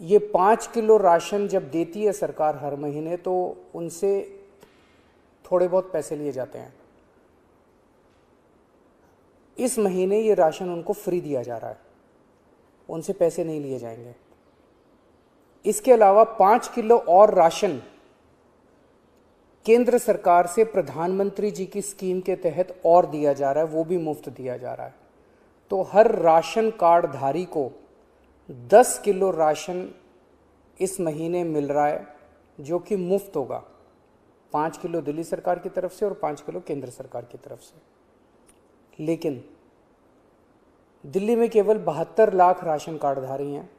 ये 5 kilo ration जब देती है सरकार हर महीने तो उनसे थोड़े बहुत पैसे लिए जाते हैं। इस महीने ये राशन उनको फ्री दिया जा रहा है, उनसे पैसे नहीं लिए जाएंगे। इसके अलावा 5 किलो और राशन केंद्र सरकार से प्रधानमंत्री जी की स्कीम के तहत और दिया जा रहा है, वो भी मुफ्त दिया जा रहा है। तो हर राशन कार्ड धारी को 10 किलो राशन इस महीने मिल रहा है, जो कि मुफ्त होगा। 5 किलो दिल्ली सरकार की तरफ से और 5 किलो केंद्र सरकार की तरफ से। लेकिन दिल्ली में केवल 72 लाख राशन कार्डधारी हैं।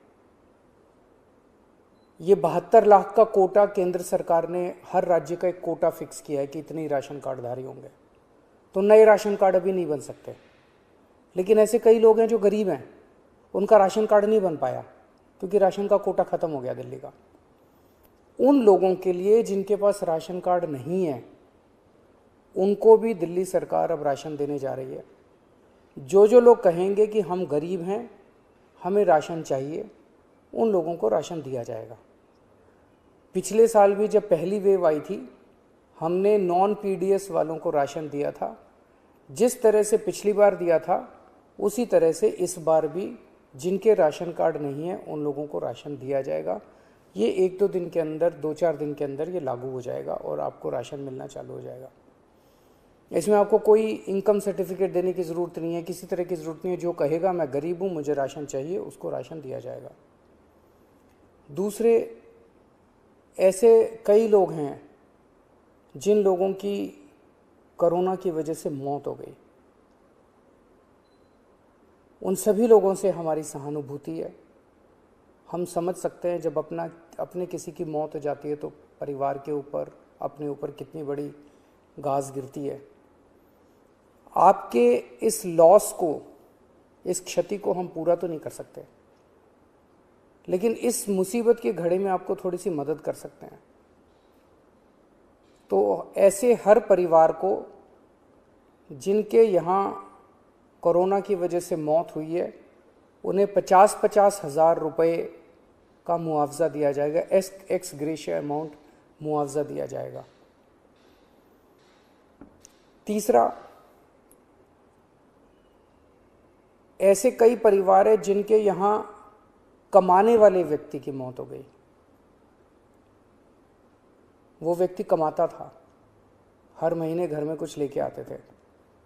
ये 72 लाख का कोटा केंद्र सरकार ने हर राज्य का एक कोटा फिक्स किया है कि इतने ही राशन कार्डधारी होंगे, तो नए राशन कार्ड अभी नहीं बन सकते। लेकिन ऐसे कई लोग हैं जो गरीब हैं, उनका राशन कार्ड नहीं बन पाया क्योंकि राशन का कोटा ख़त्म हो गया दिल्ली का। उन लोगों के लिए जिनके पास राशन कार्ड नहीं है, उनको भी दिल्ली सरकार अब राशन देने जा रही है। जो लोग कहेंगे कि हम गरीब हैं, हमें राशन चाहिए, उन लोगों को राशन दिया जाएगा। पिछले साल भी जब पहली वेव आई थी, हमने नॉन पीडीएस वालों को राशन दिया था। जिस तरह से पिछली बार दिया था उसी तरह से इस बार भी जिनके राशन कार्ड नहीं है उन लोगों को राशन दिया जाएगा। ये 1-2 दिन के अंदर, 2-4 दिन के अंदर ये लागू हो जाएगा और आपको राशन मिलना चालू हो जाएगा। इसमें आपको कोई इनकम सर्टिफिकेट देने की ज़रूरत नहीं है, किसी तरह की ज़रूरत नहीं है। जो कहेगा मैं गरीब हूँ, मुझे राशन चाहिए, उसको राशन दिया जाएगा। दूसरे ऐसे कई लोग हैं जिन लोगों की कोरोना की वजह से मौत हो गई। उन सभी लोगों से हमारी सहानुभूति है। हम समझ सकते हैं जब अपने किसी की मौत हो जाती है तो परिवार के ऊपर, अपने ऊपर कितनी बड़ी गाज गिरती है। आपके इस लॉस को, इस क्षति को हम पूरा तो नहीं कर सकते, लेकिन इस मुसीबत की घड़ी में आपको थोड़ी सी मदद कर सकते हैं। तो ऐसे हर परिवार को जिनके यहाँ कोरोना की वजह से मौत हुई है, उन्हें 50-50 हज़ार रुपये का मुआवजा दिया जाएगा। एक्स ग्रेशिया अमाउंट मुआवजा दिया जाएगा। तीसरा, ऐसे कई परिवार हैं जिनके यहाँ कमाने वाले व्यक्ति की मौत हो गई। वो व्यक्ति कमाता था, हर महीने घर में कुछ लेके आते थे,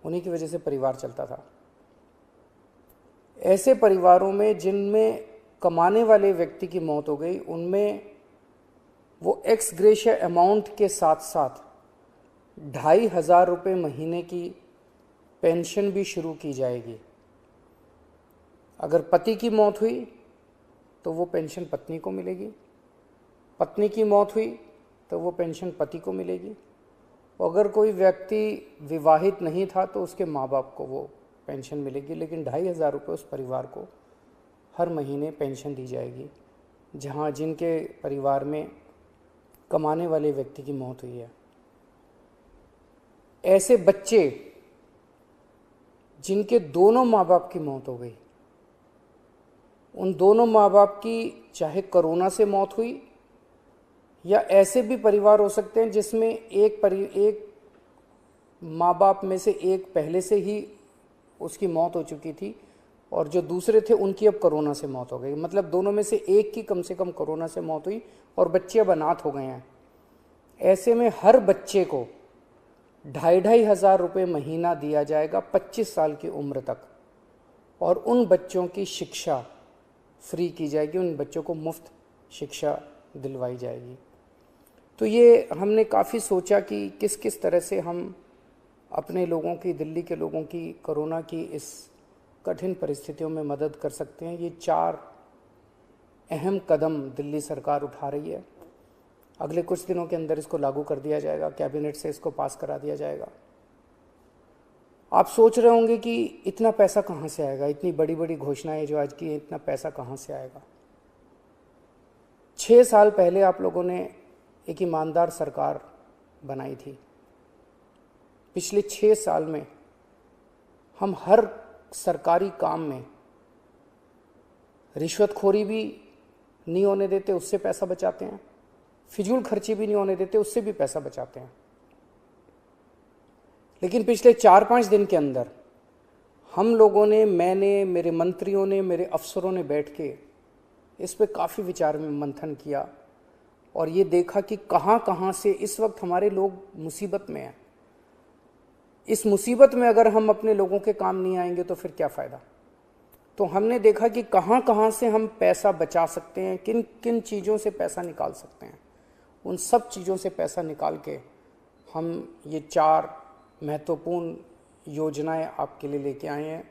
उन्हीं की वजह से परिवार चलता था। ऐसे परिवारों में जिनमें कमाने वाले व्यक्ति की मौत हो गई, उनमें वो एक्स ग्रेशिया अमाउंट के साथ साथ 2,500 रुपये महीने की पेंशन भी शुरू की जाएगी। अगर पति की मौत हुई तो वो पेंशन पत्नी को मिलेगी, पत्नी की मौत हुई तो वो पेंशन पति को मिलेगी, और अगर कोई व्यक्ति विवाहित नहीं था तो उसके माँ बाप को वो पेंशन मिलेगी। लेकिन 2,500 रुपये उस परिवार को हर महीने पेंशन दी जाएगी जहाँ जिनके परिवार में कमाने वाले व्यक्ति की मौत हुई है। ऐसे बच्चे जिनके दोनों माँ बाप की मौत हो गई, उन दोनों माँ बाप की चाहे कोरोना से मौत हुई, या ऐसे भी परिवार हो सकते हैं जिसमें एक माँ बाप में से एक पहले से ही उसकी मौत हो चुकी थी और जो दूसरे थे उनकी अब कोरोना से मौत हो गई। मतलब दोनों में से एक की कम से कम कोरोना से मौत हुई और बच्चे अब अनाथ हो गए हैं। ऐसे में हर बच्चे को 2,500 रुपये महीना दिया जाएगा 25 साल की उम्र तक, और उन बच्चों की शिक्षा फ्री की जाएगी, उन बच्चों को मुफ्त शिक्षा दिलवाई जाएगी। तो ये हमने काफ़ी सोचा कि किस किस तरह से हम अपने लोगों की, दिल्ली के लोगों की कोरोना की इस कठिन परिस्थितियों में मदद कर सकते हैं। ये 4 अहम कदम दिल्ली सरकार उठा रही है। अगले कुछ दिनों के अंदर इसको लागू कर दिया जाएगा, कैबिनेट से इसको पास करा दिया जाएगा। आप सोच रहे होंगे कि इतना पैसा कहाँ से आएगा, इतनी बड़ी बड़ी घोषणाएं जो आज की, इतना पैसा कहाँ से आएगा। 6 साल पहले आप लोगों ने एक ईमानदार सरकार बनाई थी। पिछले 6 साल में हम हर सरकारी काम में रिश्वतखोरी भी नहीं होने देते, उससे पैसा बचाते हैं। फिजूल खर्ची भी नहीं होने देते, उससे भी पैसा बचाते हैं। लेकिन पिछले 4-5 दिन के अंदर हम लोगों ने, मैंने, मेरे मंत्रियों ने, मेरे अफसरों ने बैठ के इस पे काफ़ी विचार में मंथन किया और ये देखा कि कहाँ कहाँ से इस वक्त हमारे लोग मुसीबत में हैं। इस मुसीबत में अगर हम अपने लोगों के काम नहीं आएंगे तो फिर क्या फ़ायदा। तो हमने देखा कि कहाँ कहाँ से हम पैसा बचा सकते हैं, किन किन चीज़ों से पैसा निकाल सकते हैं। उन सब चीज़ों से पैसा निकाल के हम ये 4 महत्वपूर्ण योजनाएं आपके लिए लेके आए हैं।